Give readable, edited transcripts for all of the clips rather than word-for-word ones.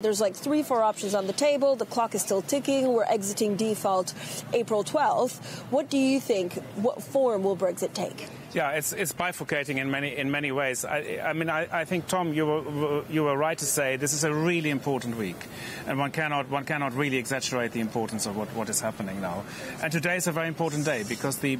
There's like 3-4 options on the table. The clock is still ticking. We're exiting default April 12th. What do you think? What form will Brexit take? Yeah, it's bifurcating in many ways. I think, Tom, you were right to say this is a really important week, and one cannot really exaggerate the importance of what is happening now. And today is a very important day because the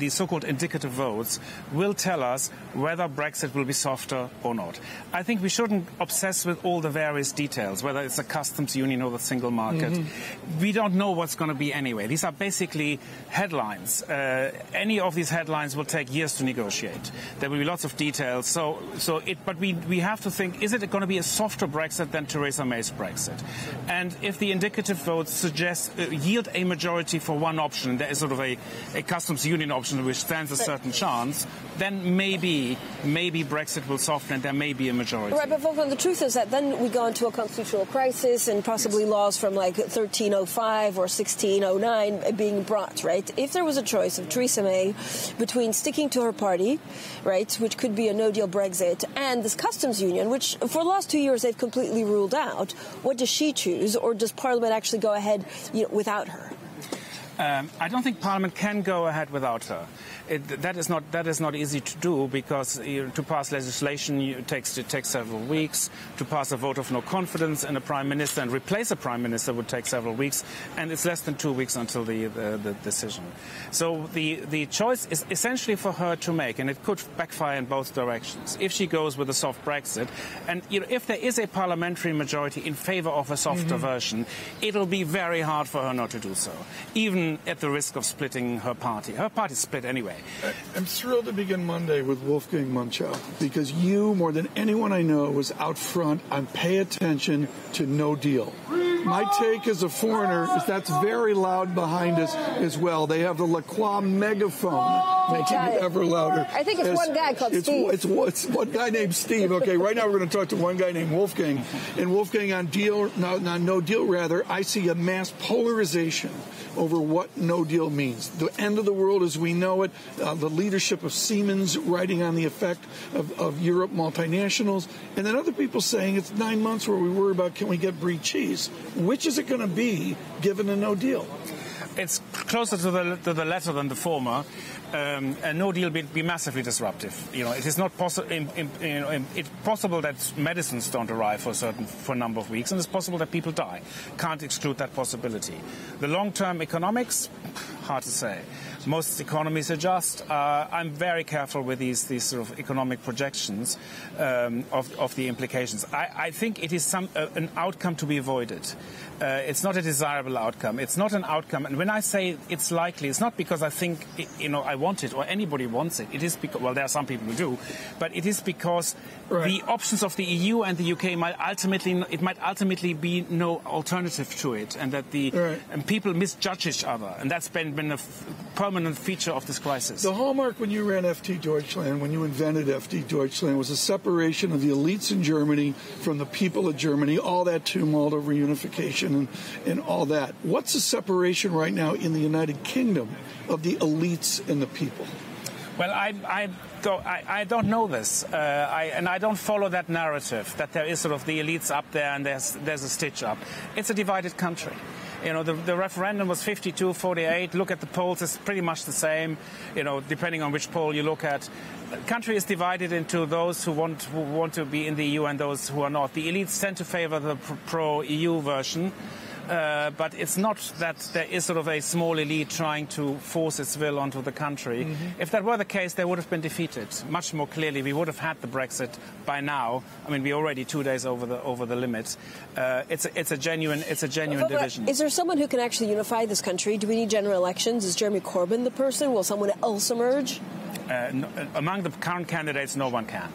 so-called indicative votes will tell us whether Brexit will be softer or not. I think we shouldn't obsess with all the various details, whether it's a customs union or the single market. Mm-hmm. We don't know what's going to be anyway. These are basically headlines. Any of these headlines will take years to negotiate. There will be lots of details. But we have to think, is it going to be a softer Brexit than Theresa May's Brexit? And if the indicative votes suggest yield a majority for one option, there is sort of a customs union option which stands a certain chance, then maybe Brexit will soften and there may be a majority. Right, but Wolfgang, the truth is that then we go into a constitutional crisis and possibly laws from like 1305 or 1609 being brought, right? If there was a choice of Theresa May between sticking to her party, right, which could be a no-deal Brexit, and this customs union, which for the last 2 years they've completely ruled out, what does she choose, or does Parliament actually go ahead without her? I don't think Parliament can go ahead without her. That is not easy to do because to pass legislation it takes several weeks. To pass a vote of no confidence in a prime minister and replace a prime minister would take several weeks, and it's less than 2 weeks until the decision. So the choice is essentially for her to make, and it could backfire in both directions. If she goes with a soft Brexit, and if there is a parliamentary majority in favour of a softer version, it'll be very hard for her not to do so, even at the risk of splitting her party. Her party's split anyway. I'm thrilled to begin Monday with Wolfgang Munchau because you, more than anyone I know, was out front on pay attention to no deal. My take as a foreigner is that's very loud behind us as well. They have the La Croix megaphone making it ever louder. I think it's one guy called Steve. It's one guy named Steve. Okay, right now we're going to talk to one guy named Wolfgang. And Wolfgang, on no deal, rather, I see a mass polarization over what no deal means. The end of the world as we know it, the leadership of Siemens writing on the effect of Europe multinationals, and then other people saying it's 9 months where we worry about can we get brie cheese. Which is it going to be given a no deal? It's closer to the latter than the former. A no deal will be massively disruptive. It is not possible. It's possible that medicines don't arrive for a number of weeks, and it's possible that people die. Can't exclude that possibility. The long-term economics, hard to say. Most economies adjust. I'm very careful with these sort of economic projections of the implications. I think it is an outcome to be avoided. It's not a desirable outcome. It's not an outcome. And when I say it's likely, it's not because I think I want it or anybody wants it. It is because, well, there are some people who do, but it is because the options of the EU and the UK might ultimately be no alternative to it, and that and people misjudge each other, and that's been a permanent feature of this crisis. The hallmark when you ran FT Deutschland, when you invented FT Deutschland, was a separation of the elites in Germany from the people of Germany, all that tumult over unification and all that. What's the separation right now in the United Kingdom of the elites and the people? Well, I don't know this, and I don't follow that narrative that there is sort of the elites up there and there's a stitch up. It's a divided country. The referendum was 52-48. Look at the polls; it's pretty much the same. Depending on which poll you look at, the country is divided into those who want to be in the EU and those who are not. The elites tend to favour the pro-EU version. But it's not that there is sort of a small elite trying to force its will onto the country. If that were the case, they would have been defeated much more clearly. We would have had the Brexit by now. I mean, we're already 2 days over the limit. It's a genuine division. Is there someone who can actually unify this country? Do we need general elections? Is Jeremy Corbyn the person? Will someone else emerge? Among the current candidates, no one can.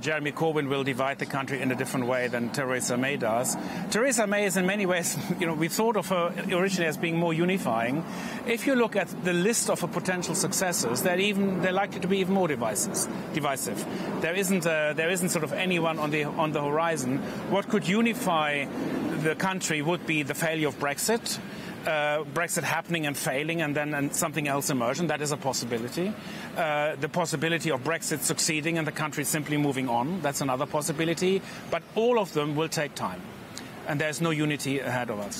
Jeremy Corbyn will divide the country in a different way than Theresa May does. Theresa May is in many ways, we thought of her originally as being more unifying. If you look at the list of her potential successors, they're likely to be even more divisive. There isn't sort of anyone on the horizon. What could unify the country would be the failure of Brexit. Brexit happening and failing and something else emerging. That is a possibility. The possibility of Brexit succeeding and the country simply moving on. That's another possibility. But all of them will take time. and there's no unity ahead of us.